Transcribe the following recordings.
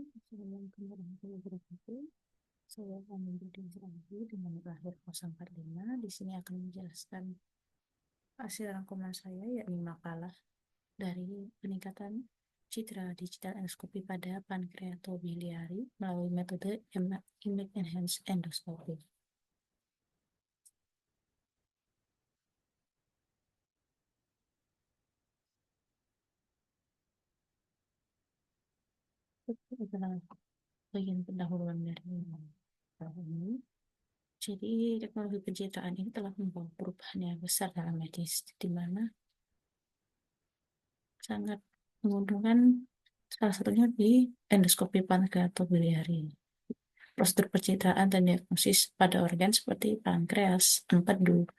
Assalamualaikum warahmatullahi wabarakatuh. Saya akan memberikan lagi dengan terakhir 045. Di sini akan menjelaskan hasil rangkuman saya, yakni makalah dari peningkatan citra digital endoskopi pada pankreatobiliari melalui metode Image Enhanced Endoscopy. Itu adalah bagian pendahuluan dari ini. Jadi, teknologi pencitraan ini telah membawa perubahan yang besar dalam medis, di mana sangat menguntungkan salah satunya di endoskopi pankreatobiliari. Prosedur pencitraan dan diagnosis pada organ seperti pankreas, empedu,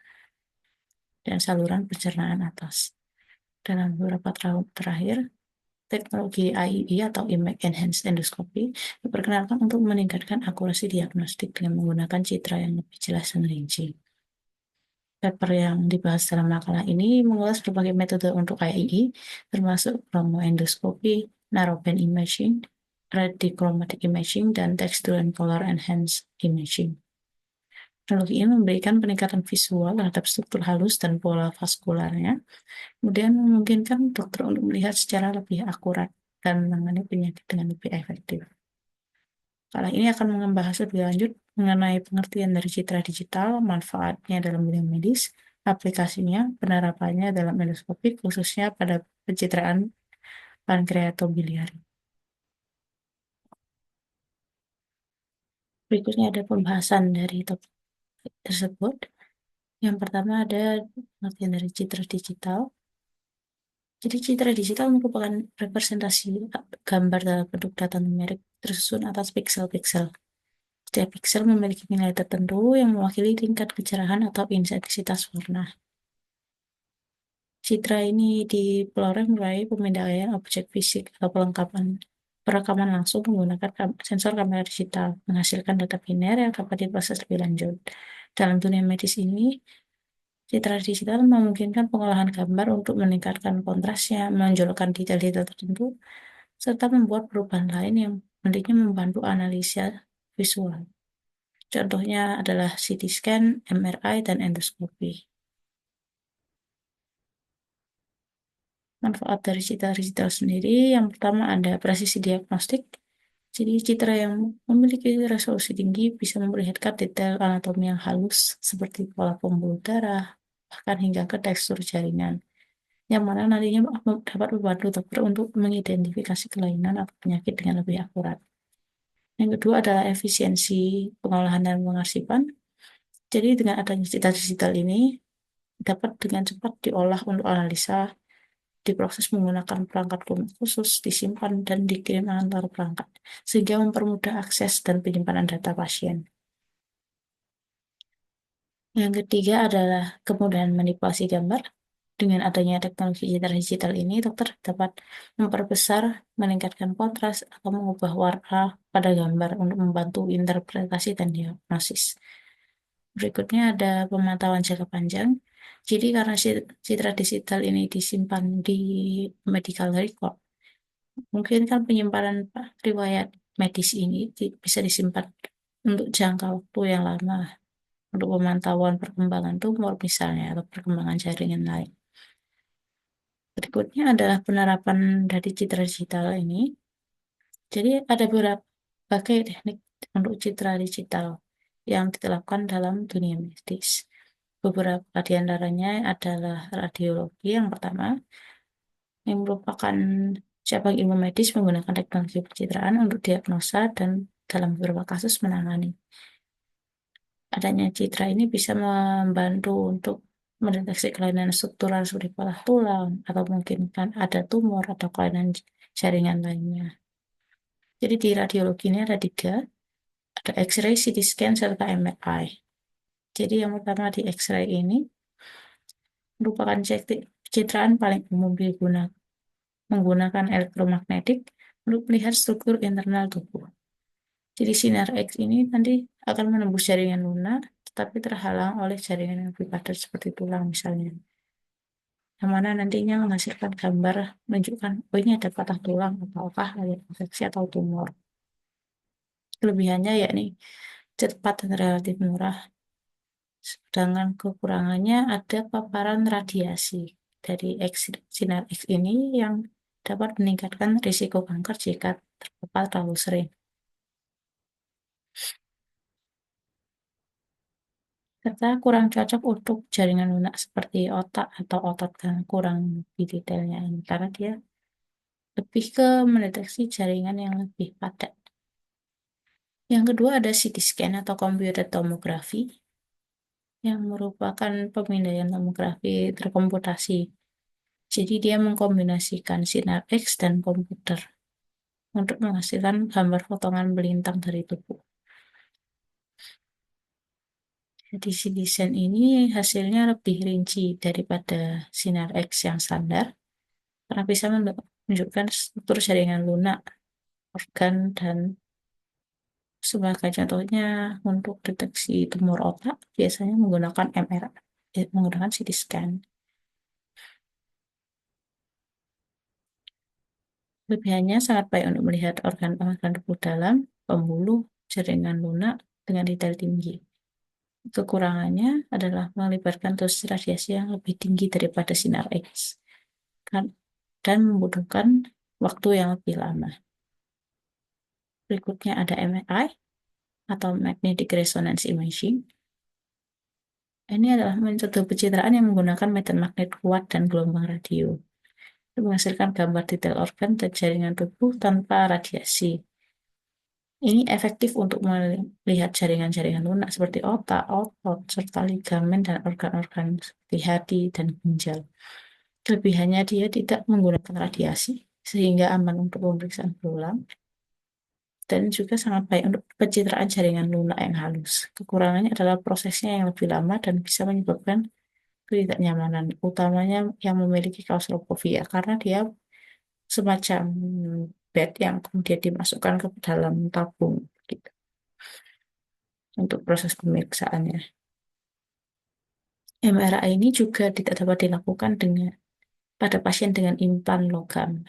dan saluran pencernaan atas. Dalam beberapa tahun terakhir, teknologi IEE atau Image Enhanced Endoscopy diperkenalkan untuk meningkatkan akurasi diagnostik dengan menggunakan citra yang lebih jelas dan rinci. Paper yang dibahas dalam makalah ini mengulas berbagai metode untuk IEE, termasuk chromoendoscopy, narrowband imaging, radichromatic imaging, dan texture and color enhanced imaging. Teknologi ini memberikan peningkatan visual terhadap struktur halus dan pola vaskularnya, kemudian memungkinkan dokter untuk melihat secara lebih akurat dan menangani penyakit dengan lebih efektif. Makalah ini akan membahas lebih lanjut mengenai pengertian dari citra digital, manfaatnya dalam bidang medis, aplikasinya, penerapannya dalam endoskopi, khususnya pada pencitraan pankreatobiliari. Berikutnya ada pembahasan dari topik tersebut. Yang pertama ada pengertian dari citra digital. Jadi citra digital merupakan representasi gambar dalam bentuk data numerik tersusun atas piksel-piksel. Setiap piksel memiliki nilai tertentu yang mewakili tingkat kecerahan atau intensitas warna. Citra ini diperoleh melalui pemindaian objek fisik atau perekaman langsung menggunakan sensor kamera digital, menghasilkan data biner yang dapat diproses lebih lanjut. Dalam dunia medis ini, citra digital memungkinkan pengolahan gambar untuk meningkatkan kontrasnya, menonjolkan detail-detail tertentu, serta membuat perubahan lain yang nantinya membantu analisa visual. Contohnya adalah CT scan, MRI, dan endoskopi. Manfaat dari citra digital sendiri, yang pertama ada presisi diagnostik. Jadi citra yang memiliki resolusi tinggi bisa memperlihatkan detail anatomi yang halus seperti pola pembuluh darah, bahkan hingga ke tekstur jaringan, yang mana nantinya dapat membantu dokter untuk mengidentifikasi kelainan atau penyakit dengan lebih akurat. Yang kedua adalah efisiensi pengolahan dan pengarsipan. Jadi dengan adanya citra digital ini dapat dengan cepat diolah untuk analisa, diproses menggunakan perangkat khusus, disimpan, dan dikirim antar perangkat, sehingga mempermudah akses dan penyimpanan data pasien. Yang ketiga adalah kemudahan manipulasi gambar. Dengan adanya teknologi citra digital ini, dokter dapat memperbesar, meningkatkan kontras, atau mengubah warna pada gambar untuk membantu interpretasi dan diagnosis. Berikutnya ada pemantauan jangka panjang. Jadi karena citra digital ini disimpan di medical record, mungkin kan penyimpanan riwayat medis ini bisa disimpan untuk jangka waktu yang lama untuk pemantauan perkembangan tumor misalnya atau perkembangan jaringan lain. Berikutnya adalah penerapan dari citra digital ini. Jadi ada berbagai teknik untuk citra digital yang diterapkan dalam dunia medis. Beberapa di antaranya adalah radiologi yang pertama, yang merupakan cabang ilmu medis menggunakan teknologi pencitraan untuk diagnosa dan dalam beberapa kasus menangani. Adanya citra ini bisa membantu untuk mendeteksi kelainan struktural seperti patah tulang, atau mungkin kan ada tumor atau kelainan jaringan lainnya. Jadi di radiologi ini ada 3, ada X-ray, CT scan, serta MRI. Jadi yang pertama di X-ray ini merupakan citraan paling umum digunakan menggunakan elektromagnetik untuk melihat struktur internal tubuh. Jadi sinar X ini nanti akan menembus jaringan lunak, tetapi terhalang oleh jaringan yang lebih padat seperti tulang misalnya. Yang mana nantinya menghasilkan gambar menunjukkan, oh ini ada patah tulang, ataukah ada infeksi atau tumor. Kelebihannya yakni cepat dan relatif murah. Sedangkan kekurangannya ada paparan radiasi dari sinar X ini yang dapat meningkatkan risiko kanker jika terpapar terlalu sering. Serta kurang cocok untuk jaringan lunak seperti otak atau otot kan kurang lebih detailnya ini karena dia lebih ke mendeteksi jaringan yang lebih padat. Yang kedua ada CT scan atau computed tomography yang merupakan pemindaian tomografi terkomputasi. Jadi dia mengkombinasikan sinar X dan komputer untuk menghasilkan gambar potongan melintang dari tubuh. Jadi si desain ini hasilnya lebih rinci daripada sinar X yang standar karena bisa menunjukkan struktur jaringan lunak, organ, dan sebagai contohnya untuk deteksi tumor otak biasanya menggunakan MRI, menggunakan CT scan. Kelebihannya sangat baik untuk melihat organ-organ tubuh dalam, pembuluh, jaringan lunak dengan detail tinggi. Kekurangannya adalah melibatkan dosis radiasi yang lebih tinggi daripada sinar X dan membutuhkan waktu yang lebih lama. Berikutnya ada MRI atau Magnetic Resonance Imaging. Ini adalah metode pencitraan yang menggunakan medan magnet kuat dan gelombang radio untuk menghasilkan gambar detail organ dan jaringan tubuh tanpa radiasi. Ini efektif untuk melihat jaringan-jaringan lunak seperti otak, otot, serta ligamen dan organ-organ seperti hati dan ginjal. Kelebihannya dia tidak menggunakan radiasi, sehingga aman untuk pemeriksaan berulang, dan juga sangat baik untuk pencitraan jaringan lunak yang halus. Kekurangannya adalah prosesnya yang lebih lama dan bisa menyebabkan ketidaknyamanan, utamanya yang memiliki klaustrofobia, karena dia semacam bed yang kemudian dimasukkan ke dalam tabung gitu, untuk proses pemeriksaannya. MRI ini juga tidak dapat dilakukan pada pasien dengan implan logam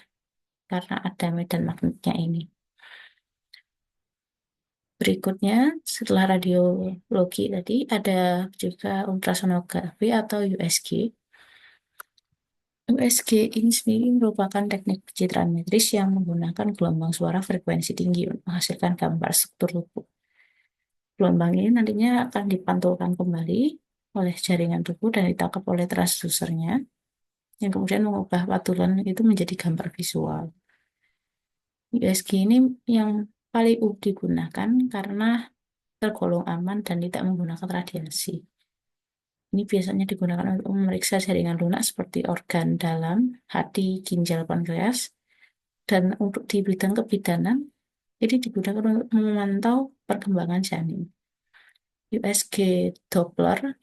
karena ada medan magnetnya ini. Berikutnya, setelah radiologi tadi, ada juga ultrasonografi atau USG. USG ini sendiri merupakan teknik pencitraan metris yang menggunakan gelombang suara frekuensi tinggi untuk menghasilkan gambar struktur tubuh. Gelombang ini nantinya akan dipantulkan kembali oleh jaringan tubuh dan ditangkap oleh transdusernya, yang kemudian mengubah patulan itu menjadi gambar visual. USG ini yang paling digunakan karena tergolong aman dan tidak menggunakan radiasi. Ini biasanya digunakan untuk memeriksa jaringan lunak seperti organ dalam, hati, ginjal, pankreas, dan untuk di bidang kebidanan, ini digunakan untuk memantau perkembangan janin. USG Doppler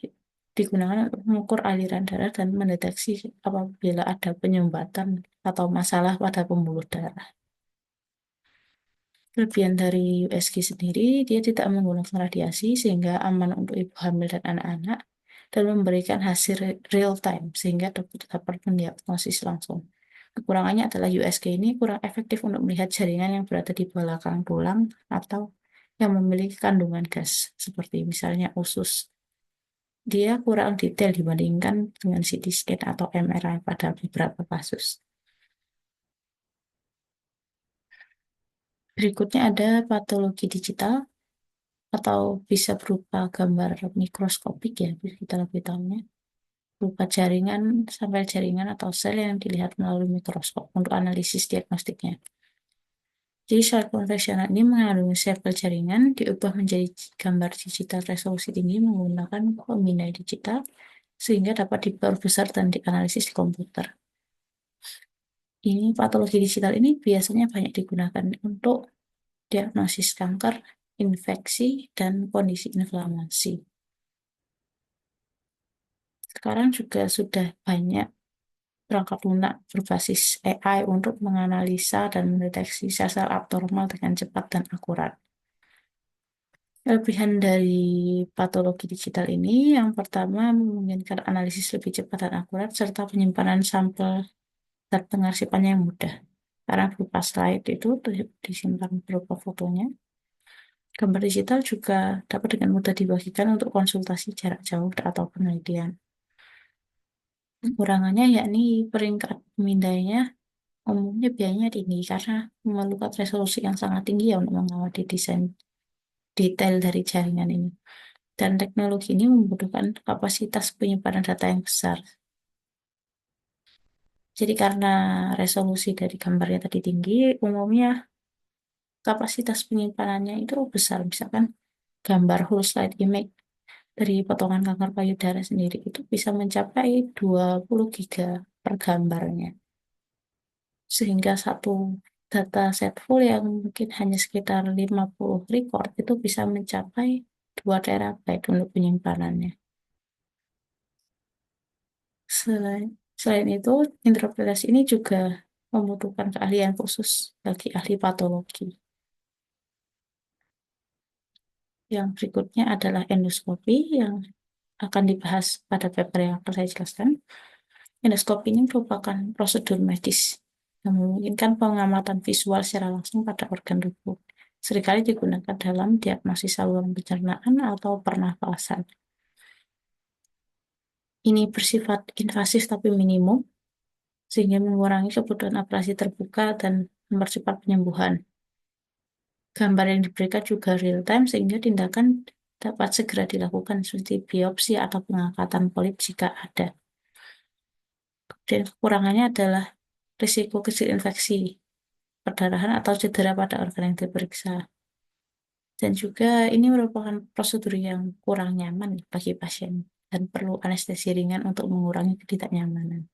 digunakan untuk mengukur aliran darah dan mendeteksi apabila ada penyumbatan atau masalah pada pembuluh darah. Kelebihan dari USG sendiri, dia tidak menggunakan radiasi sehingga aman untuk ibu hamil dan anak-anak dan memberikan hasil real time sehingga dokter dapat mendiagnosis langsung. Kekurangannya adalah USG ini kurang efektif untuk melihat jaringan yang berada di belakang tulang atau yang memiliki kandungan gas, seperti misalnya usus. Dia kurang detail dibandingkan dengan CT scan atau MRI pada beberapa kasus. Berikutnya ada patologi digital atau bisa berupa gambar mikroskopik ya, kita lebih tahunya. Berupa jaringan, sampel jaringan atau sel yang dilihat melalui mikroskop untuk analisis diagnostiknya. Jadi sel konvensional ini mengandung sampel jaringan diubah menjadi gambar digital resolusi tinggi menggunakan pemindai digital sehingga dapat diperbesar dan dianalisis di komputer. Ini patologi digital ini biasanya banyak digunakan untuk diagnosis kanker, infeksi, dan kondisi inflamasi. Sekarang juga sudah banyak perangkat lunak berbasis AI untuk menganalisa dan mendeteksi sel-sel abnormal dengan cepat dan akurat. Kelebihan dari patologi digital ini, yang pertama memungkinkan analisis lebih cepat dan akurat, serta penyimpanan sampel dan pengarsipannya yang mudah. Karena berupa slide itu disimpan berupa fotonya. Gambar digital juga dapat dengan mudah dibagikan untuk konsultasi jarak jauh atau penelitian. Kekurangannya yakni peringkat pemindainya umumnya biayanya tinggi karena memerlukan resolusi yang sangat tinggi ya untuk mengamati desain detail dari jaringan ini. Dan teknologi ini membutuhkan kapasitas penyimpanan data yang besar. Jadi karena resolusi dari gambarnya tadi tinggi, umumnya kapasitas penyimpanannya itu besar. Misalkan gambar whole slide image dari potongan kanker payudara sendiri itu bisa mencapai 20 giga per gambarnya. Sehingga satu data set full yang mungkin hanya sekitar 50 record itu bisa mencapai 2 terabyte untuk penyimpanannya. Selain, selain itu, interpretasi ini juga membutuhkan keahlian khusus bagi ahli patologi. Yang berikutnya adalah endoskopi yang akan dibahas pada paper yang akan saya jelaskan. Endoskopi ini merupakan prosedur medis yang memungkinkan pengamatan visual secara langsung pada organ tubuh. Seringkali digunakan dalam diagnosis saluran pencernaan atau pernafasan. Ini bersifat invasif tapi minimum, sehingga mengurangi kebutuhan operasi terbuka dan mempercepat penyembuhan. Gambar yang diberikan juga real time sehingga tindakan dapat segera dilakukan seperti biopsi atau pengangkatan polip jika ada. Dan kekurangannya adalah risiko kecil infeksi, perdarahan atau cedera pada organ yang diperiksa. Dan juga ini merupakan prosedur yang kurang nyaman bagi pasien dan perlu anestesi ringan untuk mengurangi ketidaknyamanan.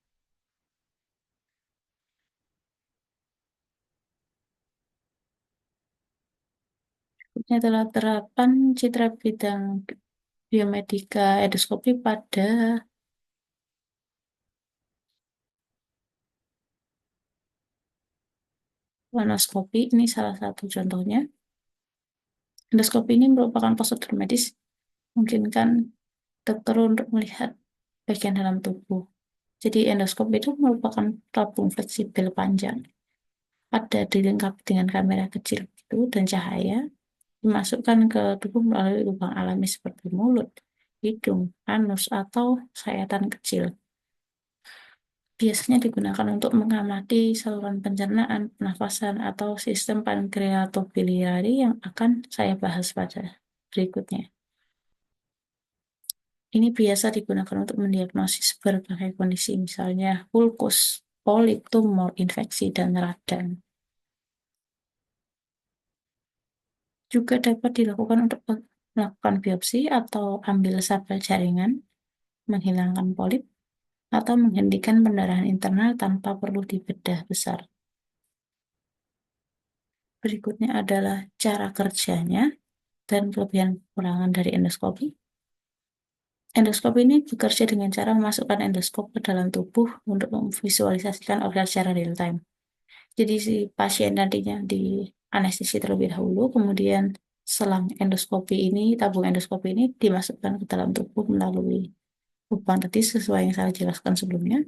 Ini adalah terapan citra bidang biomedika endoskopi pada kolonoskopi. Ini salah satu contohnya. Endoskopi ini merupakan prosedur medis memungkinkan dokter untuk melihat bagian dalam tubuh. Jadi endoskop itu merupakan tabung fleksibel panjang. Ada dilengkapi dengan kamera kecil itu dan cahaya dimasukkan ke tubuh melalui lubang alami seperti mulut, hidung, anus, atau sayatan kecil. Biasanya digunakan untuk mengamati saluran pencernaan, pernafasan, atau sistem pankreatobiliary yang akan saya bahas pada berikutnya. Ini biasa digunakan untuk mendiagnosis berbagai kondisi, misalnya ulkus, polip, tumor, infeksi, dan radang. Juga dapat dilakukan untuk melakukan biopsi atau ambil sampel jaringan, menghilangkan polip, atau menghentikan pendarahan internal tanpa perlu dibedah besar. Berikutnya adalah cara kerjanya dan kelebihan kekurangan dari endoskopi. Endoskopi ini bekerja dengan cara memasukkan endoskop ke dalam tubuh untuk memvisualisasikan organ secara real time. Jadi si pasien nantinya di anestesi terlebih dahulu, kemudian selang endoskopi ini, tabung endoskopi ini dimasukkan ke dalam tubuh melalui lubang tadi sesuai yang saya jelaskan sebelumnya.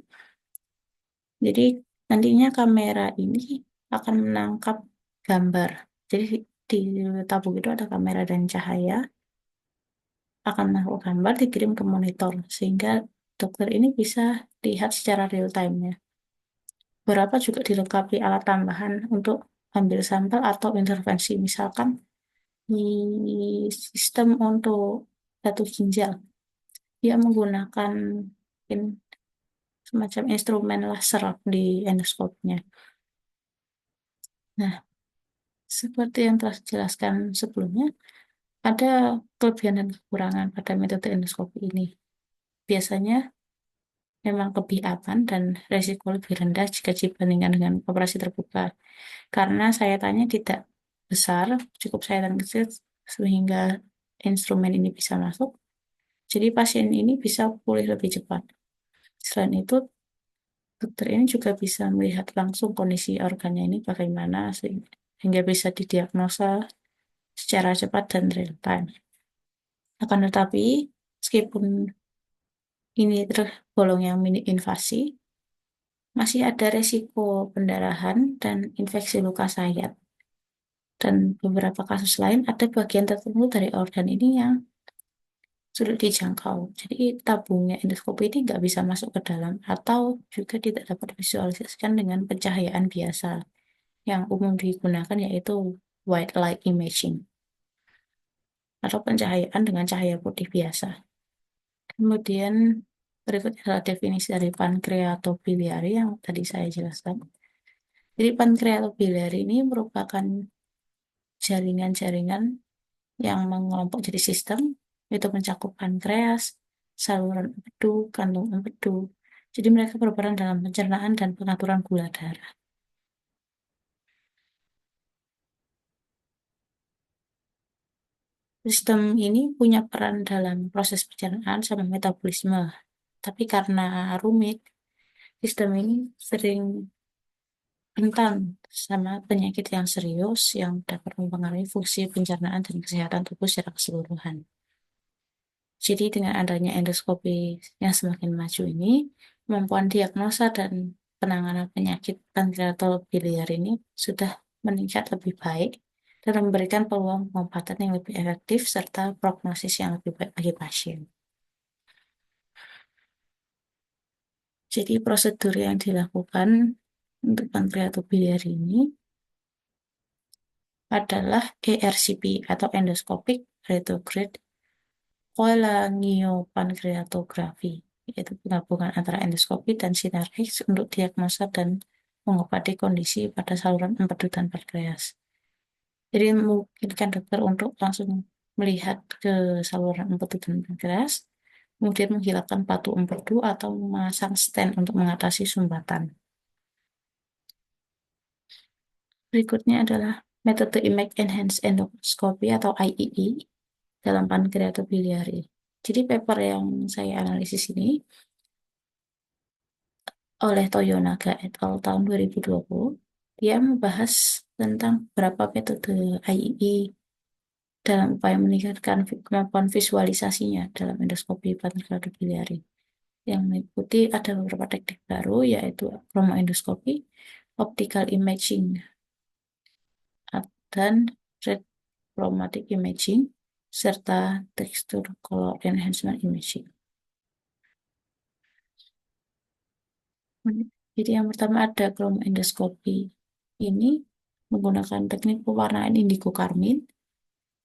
Jadi nantinya kamera ini akan menangkap gambar. Jadi di tabung itu ada kamera dan cahaya akan menangkap gambar dikirim ke monitor sehingga dokter ini bisa lihat secara real time-nya. Beberapa juga dilengkapi alat tambahan untuk ambil sampel atau intervensi, misalkan di sistem untuk batu ginjal. Dia menggunakan in- semacam instrumen laser di endoskopnya. Nah, seperti yang telah dijelaskan sebelumnya, ada kelebihan dan kekurangan pada metode endoskopi ini. Biasanya memang lebih aman dan resiko lebih rendah jika dibandingkan dengan operasi terbuka. Karena sayatannya tidak besar, cukup sayatan kecil sehingga instrumen ini bisa masuk. Jadi pasien ini bisa pulih lebih cepat. Selain itu, dokter ini juga bisa melihat langsung kondisi organnya ini bagaimana sehingga bisa didiagnosa secara cepat dan real time. Akan tetapi, meskipun ini tergolong yang mini invasi, masih ada resiko pendarahan dan infeksi luka sayat. Dan beberapa kasus lain ada bagian tertentu dari organ ini yang sulit dijangkau. Jadi tabungnya endoskopi ini nggak bisa masuk ke dalam atau juga tidak dapat visualisasikan dengan pencahayaan biasa yang umum digunakan yaitu white light imaging atau pencahayaan dengan cahaya putih biasa. Kemudian berikutnya adalah definisi dari pankreatobiliari yang tadi saya jelaskan. Jadi pankreatobiliari ini merupakan jaringan-jaringan yang mengelompok jadi sistem, itu mencakup pankreas, saluran empedu, kantung empedu. Jadi mereka berperan dalam pencernaan dan pengaturan gula darah. Sistem ini punya peran dalam proses pencernaan sama metabolisme. Tapi karena rumit, sistem ini sering rentan sama penyakit yang serius yang dapat mempengaruhi fungsi pencernaan dan kesehatan tubuh secara keseluruhan. Jadi dengan adanya endoskopi yang semakin maju ini, kemampuan diagnosa dan penanganan penyakit pankreatobiliar ini sudah meningkat lebih baik dan memberikan peluang pengobatan yang lebih efektif serta prognosis yang lebih baik bagi pasien. Jadi prosedur yang dilakukan untuk pankreatobiliar ini adalah ERCP atau endoscopic retrograde cholangiopankreatografi, yaitu penggabungan antara endoskopi dan sinar X untuk diagnosa dan mengobati kondisi pada saluran empedu dan pankreas. Jadi memungkinkan dokter untuk langsung melihat ke saluran empedu dan pankreas, kemudian menghilangkan patu empedu atau memasang stent untuk mengatasi sumbatan. Berikutnya adalah metode Image Enhanced Endoscopy atau IEE dalam pankreatobiliari. Jadi paper yang saya analisis ini oleh Toyonaga et al. Tahun 2020, dia membahas tentang beberapa metode IEE dalam upaya meningkatkan kemampuan visualisasinya dalam endoskopi pankreatobiliari. Yang mengikuti ada beberapa teknik baru yaitu chromoendoskopi, optical imaging, dan red chromatic imaging, serta texture color enhancement imaging. Jadi yang pertama ada chromoendoskopi. Ini menggunakan teknik pewarnaan indigo karmin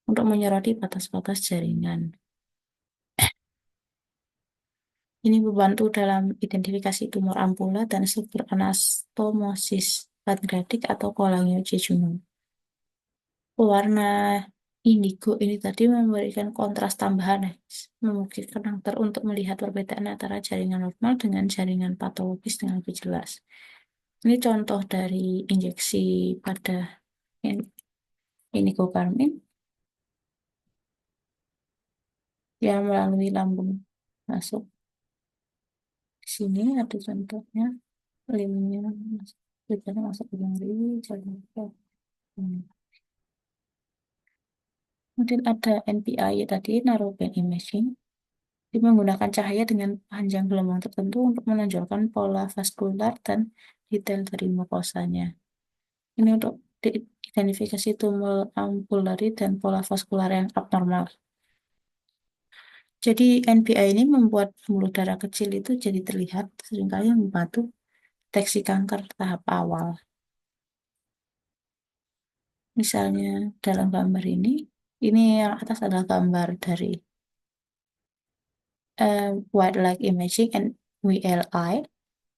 untuk menyoroti batas-batas jaringan. Ini membantu dalam identifikasi tumor ampula dan struktur anastomosis pankreatik atau cholangiojejunum. Pewarna indigo ini tadi memberikan kontras tambahan, memungkinkan dokter untuk melihat perbedaan antara jaringan normal dengan jaringan patologis dengan lebih jelas. Ini contoh dari injeksi pada indigo karmin yang melalui lambung masuk. Di sini ada contohnya, limbnya masuk, tujuannya masuk ke jari, jalan ke. Kemudian ada NPI tadi, narrowband imaging. Dia menggunakan cahaya dengan panjang gelombang tertentu untuk menonjolkan pola vaskular dan detail dari mukosanya. Ini untuk identifikasi tumor ampulari dan pola vaskular yang abnormal. Jadi NPI ini membuat pembuluh darah kecil itu jadi terlihat, seringkali membantu deteksi kanker tahap awal. Misalnya dalam gambar ini yang atas adalah gambar dari white light imaging and WLI,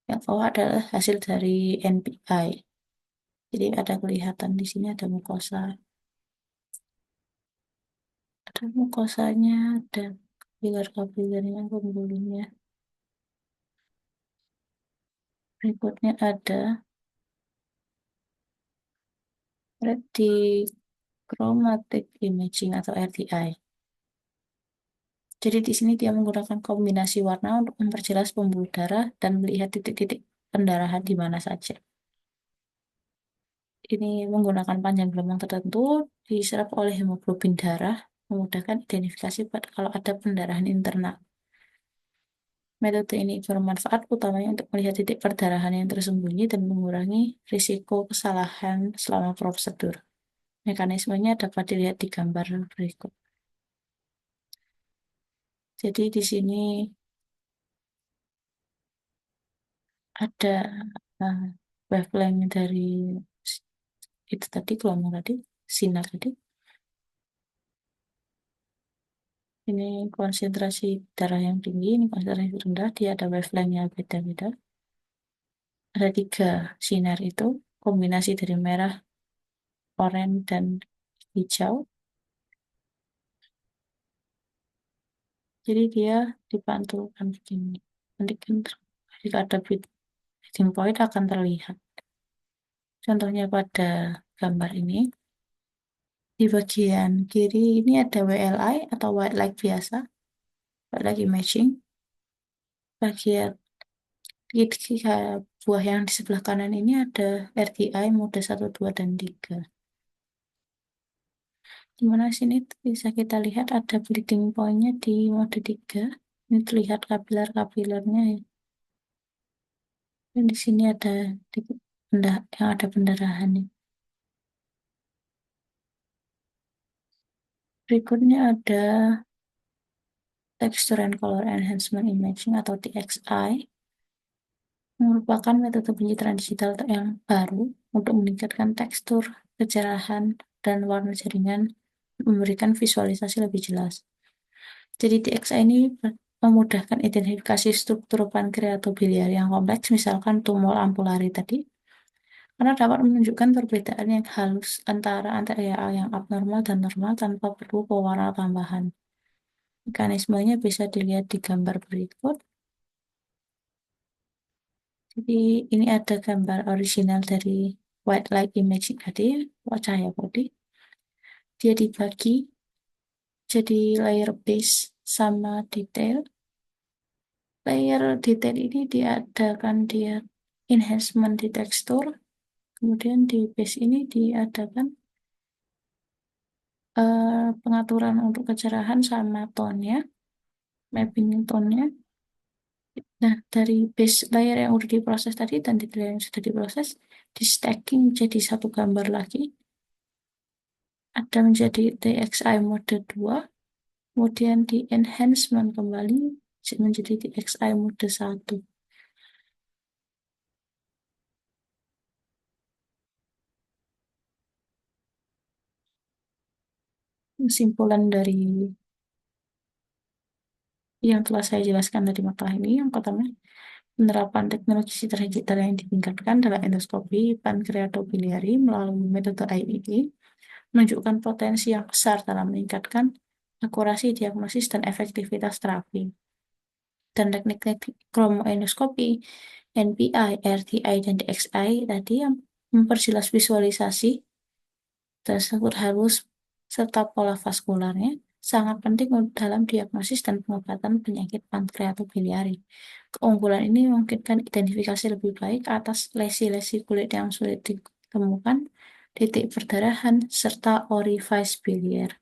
yang bawah adalah hasil dari NPI. Jadi ada kelihatan di sini ada mukosanya, ada kapiler-kapilernya, pembuluhnya. Berikutnya ada retichromatic imaging atau RTI. Jadi di sini dia menggunakan kombinasi warna untuk memperjelas pembuluh darah dan melihat titik-titik pendarahan di mana saja. Ini menggunakan panjang gelombang tertentu diserap oleh hemoglobin darah, memudahkan identifikasi pada kalau ada pendarahan internal. Metode ini bermanfaat utamanya untuk melihat titik perdarahan yang tersembunyi dan mengurangi risiko kesalahan selama prosedur. Mekanismenya dapat dilihat di gambar berikut. Jadi di sini ada uh, wavelength dari itu tadi, gelombang tadi, sinar tadi. Ini konsentrasi darah yang tinggi, ini konsentrasi rendah, dia ada wavelength-nya beda-beda. Ada 3 sinar itu, kombinasi dari merah, oranye, dan hijau. Jadi dia dipantulkan begini. Nanti kan jika ada beating point akan terlihat. Contohnya pada gambar ini, di bagian kiri ini ada WLI atau white light biasa, white light imaging. Bagian tiga buah yang di sebelah kanan ini ada RTI mode 1, 2, dan 3. Dimana sini bisa kita lihat ada bleeding point-nya di mode 3. Ini terlihat kapiler-kapilernya ya. Dan di sini ada yang ada pendarahan nih. Berikutnya ada Texture and Color Enhancement Imaging atau TXI, merupakan metode pencitraan digital yang baru untuk meningkatkan tekstur, kecerahan, dan warna jaringan, memberikan visualisasi lebih jelas. Jadi TXI ini memudahkan identifikasi struktur pankreatobiliar yang kompleks, misalkan tumor ampulari tadi, karena dapat menunjukkan perbedaan yang halus antara area yang abnormal dan normal tanpa perlu pewarna tambahan. Mekanismenya bisa dilihat di gambar berikut. Jadi ini ada gambar original dari white light imaging tadi, cahaya putih. Dia dibagi jadi layer base sama detail. Layer detail ini diadakan dia enhancement di tekstur. Kemudian di base ini diadakan pengaturan untuk kecerahan sama tone-nya, mapping tone-nya. Nah, dari base layer yang udah diproses tadi dan detail yang sudah diproses, di stacking jadi satu gambar lagi. Ada menjadi TXI mode 2, kemudian di enhancement kembali menjadi TXI mode 1. Kesimpulan dari yang telah saya jelaskan dari makalah ini, yang pertama, penerapan teknologi citra digital yang ditingkatkan dalam endoskopi pankreatobiliari melalui metode IEE menunjukkan potensi yang besar dalam meningkatkan akurasi diagnosis dan efektivitas terapi. Dan teknik-teknik kromoendoskopi, NPI, RTI, dan DXI tadi yang memperjelas visualisasi tersebut halus serta pola vaskularnya sangat penting dalam diagnosis dan pengobatan penyakit pankreatobiliari. Keunggulan ini memungkinkan identifikasi lebih baik atas lesi-lesi kulit yang sulit ditemukan, titik perdarahan, serta orifice biliar.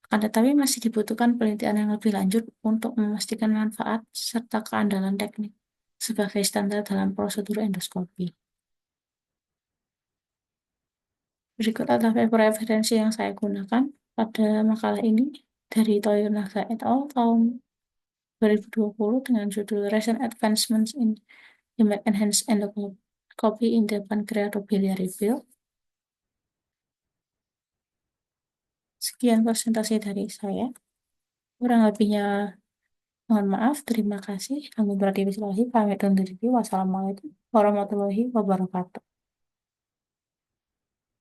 Akan tetapi masih dibutuhkan penelitian yang lebih lanjut untuk memastikan manfaat serta keandalan teknik sebagai standar dalam prosedur endoskopi. Berikut adalah paper referensi yang saya gunakan pada makalah ini dari Toyonaga et al. Tahun 2020 dengan judul Recent Advancements in Image Enhanced Endoscopy in the Pancreatobiliary Field. Sekian presentasi dari saya. Kurang lebihnya mohon maaf. Terima kasih. Kami Pratiwi Silahi pamit undur diri. Wassalamualaikum warahmatullahi wabarakatuh.